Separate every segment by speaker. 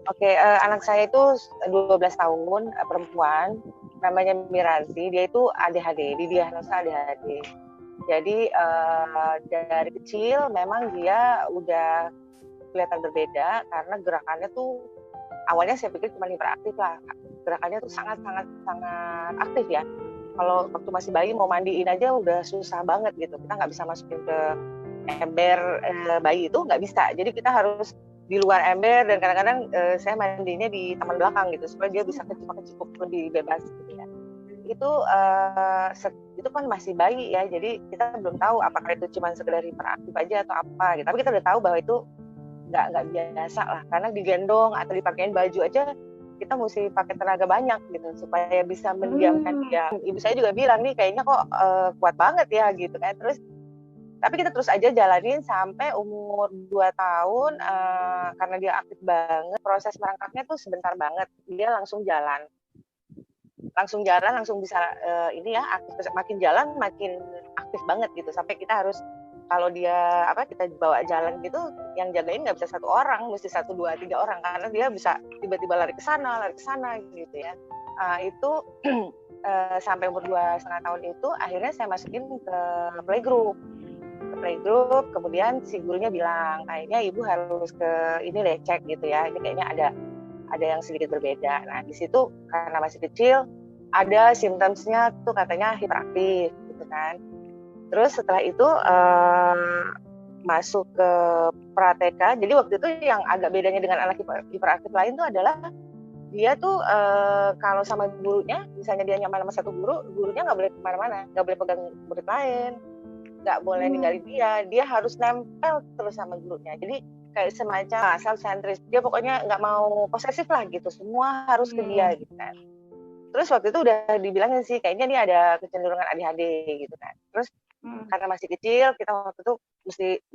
Speaker 1: Oke, anak saya itu 12 tahun, perempuan, namanya Miranti. Dia itu ADHD, didiagnosa ADHD. Jadi dari kecil memang dia udah kelihatan berbeda karena gerakannya tuh awalnya saya pikir cuma hiperaktif lah. Gerakannya tuh sangat aktif ya. Kalau waktu masih bayi mau mandiin aja udah susah banget gitu. Kita nggak bisa masukin ke ember bayi itu nggak bisa. Jadi kita harus di luar ember dan kadang-kadang saya mandinya di taman belakang gitu supaya dia bisa kecipuk lebih bebas gitu ya. Itu kan masih bayi ya, jadi kita belum tahu apakah itu cuma sekedar hiperaktif aja atau apa gitu. Tapi kita udah tahu bahwa itu nggak biasa lah, karena digendong atau dipakein baju aja kita mesti pakai tenaga banyak gitu supaya bisa mendiamkan dia. Ibu saya juga bilang nih kayaknya kok kuat banget ya gitu kan. Tapi kita terus aja jalanin sampai umur 2 tahun, karena dia aktif banget, proses merangkaknya tuh sebentar banget, dia langsung bisa ini ya, aktif, makin jalan makin aktif banget gitu, sampai kita harus kalau dia kita bawa jalan gitu, yang jagain nggak bisa satu orang, mesti 1, 2, 3 orang karena dia bisa tiba-tiba lari ke sana gitu ya. Itu sampai umur 2,5 tahun itu akhirnya saya masukin ke playgroup, kemudian si gurunya bilang kayaknya ibu harus ke ini deh, cek gitu ya, ini kayaknya ada yang sedikit berbeda. Nah di situ karena masih kecil ada simptomsnya tuh katanya hiperaktif gitu kan. Terus setelah itu masuk ke Prateka. Jadi waktu itu yang agak bedanya dengan anak hiperaktif lain tuh adalah dia tuh kalau sama gurunya, misalnya dia nyaman sama satu gurunya nggak boleh kemana-mana, nggak boleh pegang murid lain, nggak boleh ninggalin dia harus nempel terus sama gurunya. Jadi kayak semacam self-centris, dia pokoknya nggak mau posesif lah gitu, semua harus ke dia gitu kan. Terus waktu itu udah dibilangin sih kayaknya dia ada kecenderungan ADHD gitu kan. Terus karena masih kecil, kita waktu itu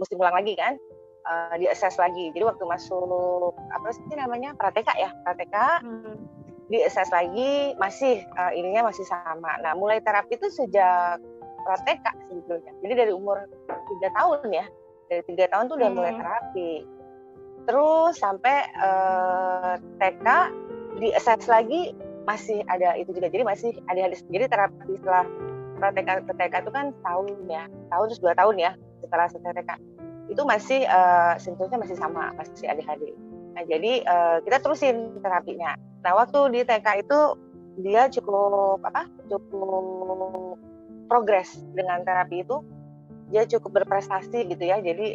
Speaker 1: mesti ngulang lagi kan, di assess lagi. Jadi waktu masuk apa sih namanya Prateka, di assess lagi masih ininya masih sama. Nah mulai terapi itu sejak Prateka sebetulnya. Jadi dari umur 3 tahun ya, dari 3 tahun tuh udah mulai terapi. Terus sampai TK di assess lagi masih ada itu juga. Jadi masih ada jadi terapi setelah TK itu kan tahun terus 2 tahun ya setelah TK itu masih simptomnya masih sama, masih ADHD. Nah jadi kita terusin terapinya. Nah waktu di TK itu dia cukup progres dengan terapi itu, dia cukup berprestasi gitu ya. Jadi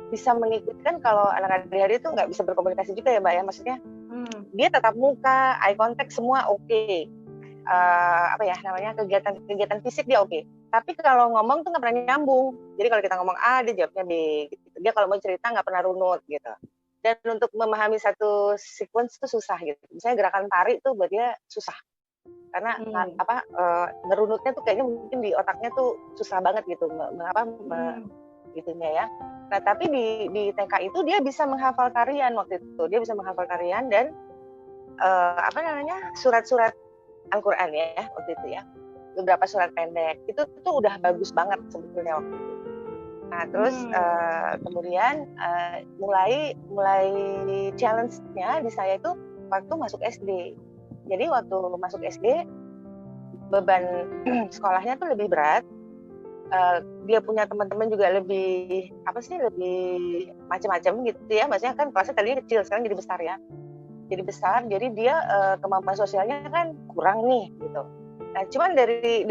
Speaker 1: bisa mengikuti, kan kalau anak ADHD itu nggak bisa berkomunikasi juga ya Mbak ya, maksudnya dia tetap muka, eye contact semua oke. Kegiatan fisik dia oke. Tapi kalau ngomong tuh nggak pernah nyambung. Jadi kalau kita ngomong A, dia jawabnya B. Gitu. Dia kalau mau cerita nggak pernah runut gitu. Dan untuk memahami satu sequence itu susah gitu. Misalnya gerakan tari tuh buat dia susah. Karena ngerunutnya tuh kayaknya mungkin di otaknya tuh susah banget gitu. Gitunya ya. Nah tapi di TK itu dia bisa menghafal tarian waktu itu. Dia bisa menghafal tarian dan surat-surat Al-Quran ya waktu itu ya, beberapa surat pendek itu tuh udah bagus banget sebetulnya waktu itu. Nah terus kemudian mulai challenge-nya di saya itu waktu masuk SD. Jadi waktu masuk SD beban sekolahnya tuh lebih berat, dia punya teman-teman juga lebih macam-macam gitu ya, maksudnya kan kelasnya tadinya kecil sekarang jadi besar ya. Jadi dia kemampuan sosialnya kan kurang nih gitu. Nah, cuman dari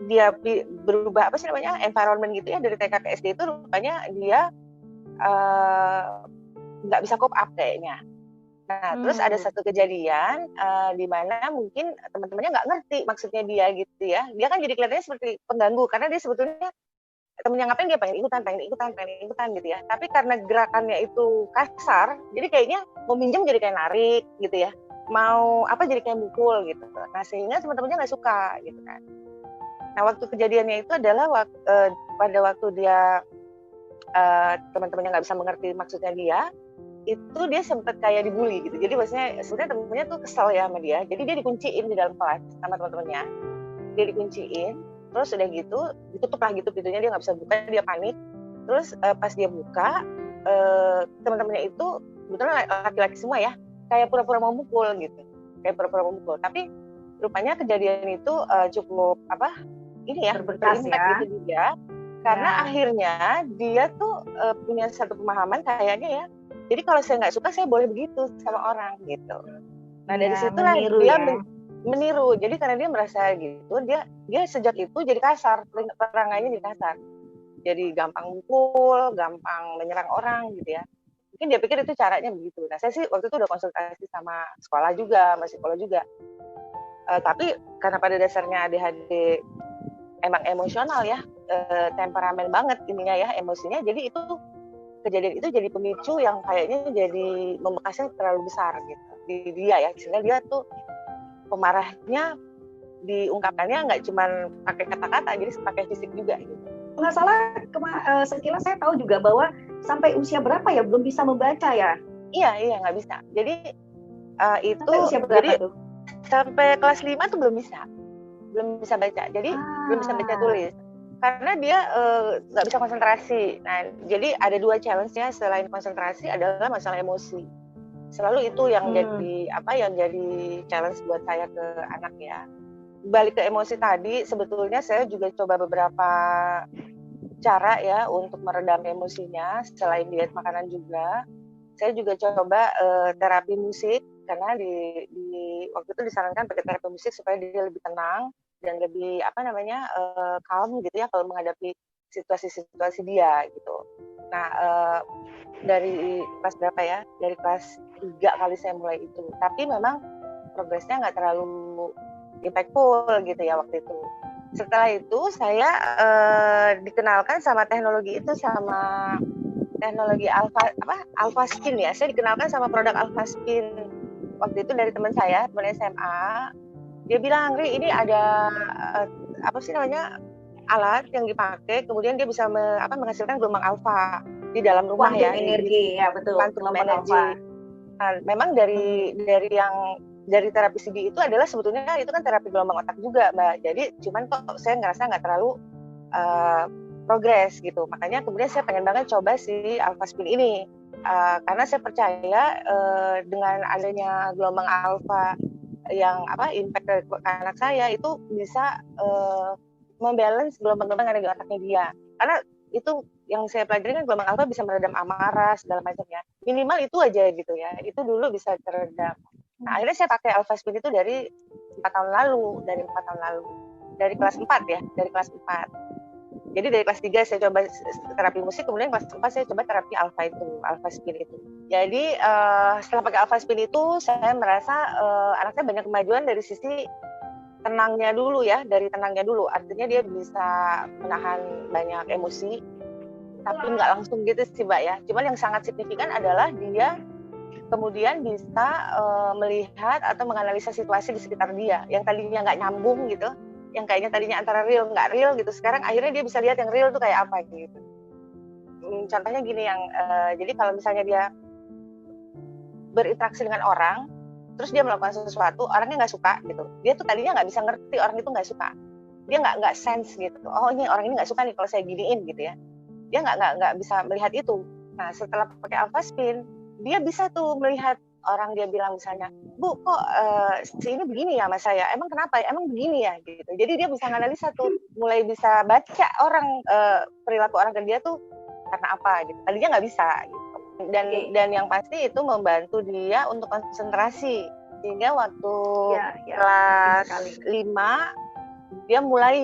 Speaker 1: dia berubah environment gitu ya, dari TK ke SD itu rupanya dia nggak bisa cope up kayaknya. Nah, terus ada satu kejadian di mana mungkin teman-temannya nggak ngerti maksudnya dia gitu ya. Dia kan jadi kelihatannya seperti pengganggu karena dia sebetulnya temennya ngapain dia pengen ikutan gitu ya. Tapi karena gerakannya itu kasar, jadi kayaknya mau minjem jadi kayak narik gitu ya. Mau jadi kayak mukul gitu. Nah sehingga teman-temannya nggak suka gitu kan. Nah waktu kejadiannya itu adalah pada waktu dia teman-temannya nggak bisa mengerti maksudnya dia, itu dia sempat kayak dibully gitu. Jadi maksudnya sebenarnya teman-temannya tuh kesel ya sama dia. Jadi dia dikunciin di dalam kelas sama teman-temannya. Dia dikunciin, terus udah gitu ditutup lah gitu pintunya, dia nggak bisa buka, dia panik. Terus pas dia buka teman-temannya itu kebetulan laki-laki semua ya, kayak pura-pura mau mukul gitu, kayak pura-pura mau mukul. Tapi rupanya kejadian itu cukup ini ya,
Speaker 2: Berbekas
Speaker 1: berimpact
Speaker 2: ya.
Speaker 1: gitu dia, karena akhirnya dia tuh punya satu pemahaman kayaknya ya. Jadi kalau saya nggak suka, saya boleh begitu sama orang gitu. Nah dari situlah
Speaker 2: meniru
Speaker 1: dia
Speaker 2: ya.
Speaker 1: meniru. Jadi karena dia merasa gitu, dia sejak itu jadi kasar, perangainya jadi kasar. Jadi gampang mukul, gampang menyerang orang gitu ya. Mungkin dia pikir itu caranya begitu. Nah saya sih waktu itu udah konsultasi sama sekolah juga, sama psikolog juga. Tapi karena pada dasarnya ADHD emang emosional ya, temperamen banget ininya ya, emosinya. Jadi itu kejadian itu jadi pemicu yang kayaknya jadi membekasnya terlalu besar gitu di dia ya. Sehingga dia tuh pemarahnya diungkapkannya nggak cuma pakai kata-kata, jadi pakai fisik juga gitu.
Speaker 2: Nggak salah, sekilas saya tahu juga bahwa sampai usia berapa ya belum bisa membaca ya?
Speaker 1: Iya nggak bisa. Jadi itu
Speaker 2: sampai usia berapa
Speaker 1: jadi
Speaker 2: tuh?
Speaker 1: Sampai kelas 5 tuh belum bisa baca. Jadi belum bisa baca tulis karena dia nggak bisa konsentrasi. Nah jadi ada 2 challenge-nya selain konsentrasi adalah masalah emosi. Selalu itu yang jadi challenge buat saya ke anak ya. Balik ke emosi tadi, sebetulnya saya juga coba beberapa cara ya untuk meredam emosinya, selain diet makanan juga. Saya juga coba terapi musik, karena di waktu itu disarankan pakai terapi musik supaya dia lebih tenang dan lebih calm gitu ya kalau menghadapi situasi-situasi dia gitu. Nah dari kelas berapa ya? Dari kelas 3 kali saya mulai itu. Tapi memang progresnya nggak terlalu impactful gitu ya waktu itu. Setelah itu saya dikenalkan sama teknologi itu, sama teknologi Alpha Skin ya. Saya dikenalkan sama produk Alpha Skin waktu itu dari teman saya, teman SMA. Dia bilang, "Ri, ini ada alat yang dipakai, kemudian dia bisa menghasilkan gelombang alfa di dalam rumah
Speaker 2: Quantum
Speaker 1: ya."
Speaker 2: energi, ya betul.
Speaker 1: Quantum energi. Nah, memang dari terapi CB itu adalah sebetulnya itu kan terapi gelombang otak juga, Mbak. Jadi cuman kok saya ngerasa nggak terlalu progres gitu. Makanya kemudian saya pengen banget coba si Alpha Spin ini. Karena saya percaya dengan adanya gelombang alfa yang impact ke anak saya itu bisa membalance gelombang-gelombang yang ada di otaknya dia. Karena itu yang saya pelajari kan gelombang alfa bisa meredam amarah segala macam ya. Minimal itu aja gitu ya. Itu dulu bisa teredam. Nah, akhirnya saya pakai Alpha Spin itu dari 4 tahun lalu, dari kelas 4 ya, dari kelas 4. Jadi dari kelas 3 saya coba terapi musik, kemudian kelas 4 saya coba terapi Alpha Spin itu. Jadi setelah pakai Alpha Spin itu, saya merasa anak saya banyak kemajuan dari sisi tenangnya dulu ya, artinya dia bisa menahan banyak emosi, tapi nggak langsung gitu sih Mbak ya. Cuman yang sangat signifikan adalah dia kemudian bisa melihat atau menganalisa situasi di sekitar dia yang tadinya nggak nyambung gitu, yang kayaknya tadinya antara real nggak real gitu, sekarang akhirnya dia bisa lihat yang real tuh kayak apa gitu. Contohnya gini, jadi kalau misalnya dia berinteraksi dengan orang, terus dia melakukan sesuatu, orangnya nggak suka gitu, dia tuh tadinya nggak bisa ngerti orang itu nggak suka, dia nggak sense gitu, oh ini orang ini nggak suka nih kalau saya giniin gitu ya, dia nggak bisa melihat itu. Nah setelah pakai Alpha Spin, dia bisa tuh melihat orang, dia bilang misalnya, "Bu, kok si ini begini ya sama saya, emang kenapa ya, emang begini ya," gitu. Jadi dia bisa analisa tuh, mulai bisa baca orang, perilaku orang ke dia tuh karena apa gitu, tadinya nggak bisa gitu. Dan yang pasti itu membantu dia untuk konsentrasi, sehingga waktu kelas 5 dia mulai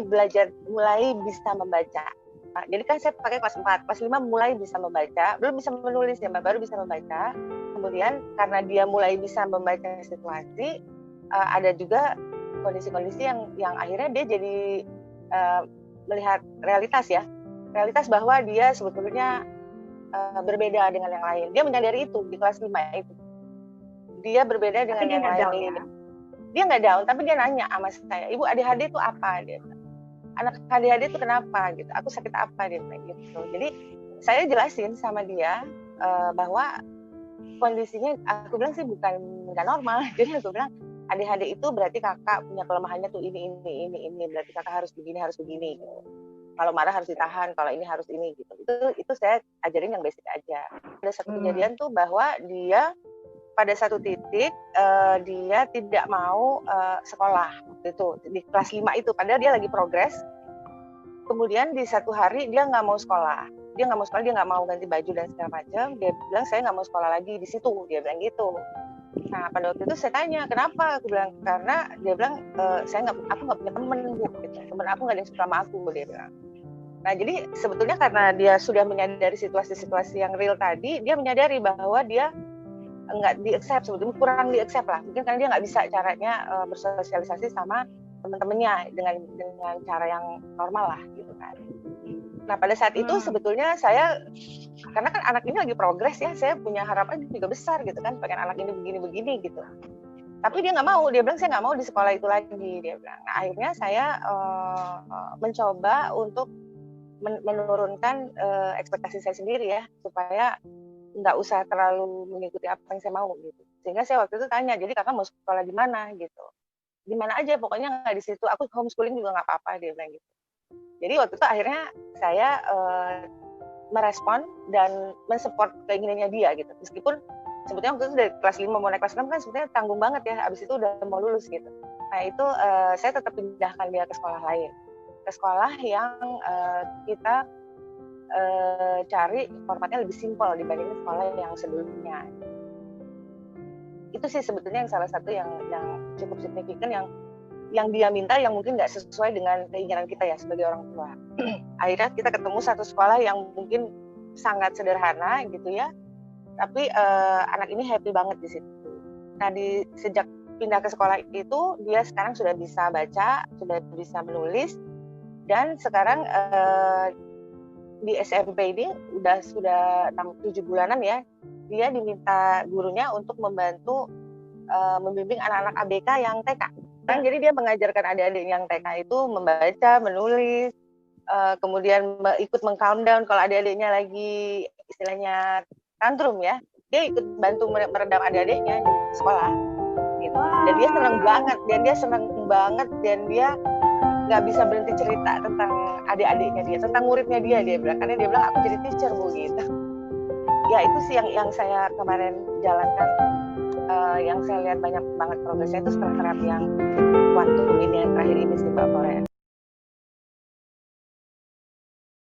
Speaker 1: bisa membaca. Nah, jadi kan saya pakai kelas 4, kelas 5 mulai bisa membaca, belum bisa menulis ya Mbak, baru bisa membaca. Kemudian karena dia mulai bisa membaca situasi, ada juga kondisi-kondisi yang akhirnya dia jadi melihat realitas bahwa dia sebetulnya berbeda dengan yang lain. Dia menyadari itu di kelas 5 itu. Dia berbeda dengan yang lain. Dia nggak down, tapi dia nanya sama saya, "Ibu, ADHD itu apa?" Dia bilang, "Anak ADHD itu kenapa gitu, aku sakit apa," dia bilang gitu. Jadi saya jelasin sama dia bahwa kondisinya, aku bilang sih bukan nggak normal. Jadi aku bilang ADHD itu berarti kakak punya kelemahannya tuh ini, berarti kakak harus begini gitu. Kalau marah harus ditahan, kalau ini harus ini gitu. Itu saya ajarin yang basic aja. Ada satu kejadian tuh bahwa dia pada satu titik dia tidak mau sekolah itu di kelas 5 itu, padahal dia lagi progres. Kemudian di satu hari dia nggak mau sekolah, dia nggak mau ganti baju dan segala macam. Dia bilang saya nggak mau sekolah lagi di situ, dia bilang gitu. Nah pada waktu itu saya tanya kenapa, aku bilang karena dia bilang aku nggak punya temen bu, gitu. Temen aku nggak ada yang suka sama aku, dia bilang. Nah jadi sebetulnya karena dia sudah menyadari situasi-situasi yang real tadi, dia menyadari bahwa dia nggak di-accept, sebetulnya kurang di-accept lah, mungkin karena dia nggak bisa caranya bersosialisasi sama teman-temannya dengan cara yang normal lah gitu kan. Nah pada saat itu sebetulnya saya, karena kan anak ini lagi progres ya, saya punya harapan juga besar gitu kan, pengen anak ini begini-begini gitu. Tapi dia nggak mau, dia bilang saya nggak mau di sekolah itu lagi, dia bilang. Nah akhirnya saya mencoba untuk menurunkan ekspektasi saya sendiri ya, supaya nggak usah terlalu mengikuti apa yang saya mau gitu. Sehingga saya waktu itu tanya, jadi kakak mau sekolah di mana gitu? Di mana aja, pokoknya nggak di situ. Aku homeschooling juga nggak apa-apa, dia bilang gitu. Jadi waktu itu akhirnya saya merespon dan mensupport keinginannya dia gitu. Meskipun sebetulnya waktu itu dari kelas 5 mau naik kelas 6 kan sebetulnya tanggung banget ya. Abis itu udah mau lulus gitu. Nah itu saya tetap pindahkan dia ke sekolah lain. Ke sekolah yang kita cari formatnya lebih simpel dibandingin sekolah yang sebelumnya. Itu sih sebetulnya yang salah satu yang cukup signifikan yang dia minta, yang mungkin nggak sesuai dengan keinginan kita ya sebagai orang tua. Akhirnya kita ketemu satu sekolah yang mungkin sangat sederhana gitu ya, tapi anak ini happy banget di situ. Nah sejak pindah ke sekolah itu dia sekarang sudah bisa baca, sudah bisa menulis, dan sekarang di SMP ini sudah 7 bulanan ya, dia diminta gurunya untuk membantu membimbing anak-anak ABK yang TK. Kan jadi dia mengajarkan adik-adik yang TK itu membaca, menulis, kemudian ikut meng-countdown kalau adik-adiknya lagi istilahnya tantrum ya. Dia ikut bantu meredam adik-adiknya di sekolah gitu. Dan dia senang banget dan dia nggak bisa berhenti cerita tentang adik-adiknya dia, tentang muridnya dia bilang, karena dia bilang aku jadi teacher bu gitu. Ya itu sih yang saya kemarin jalankan, yang saya lihat banyak banget progresnya itu setelah terapi yang waktu ini yang terakhir ini sih Mbak Korea.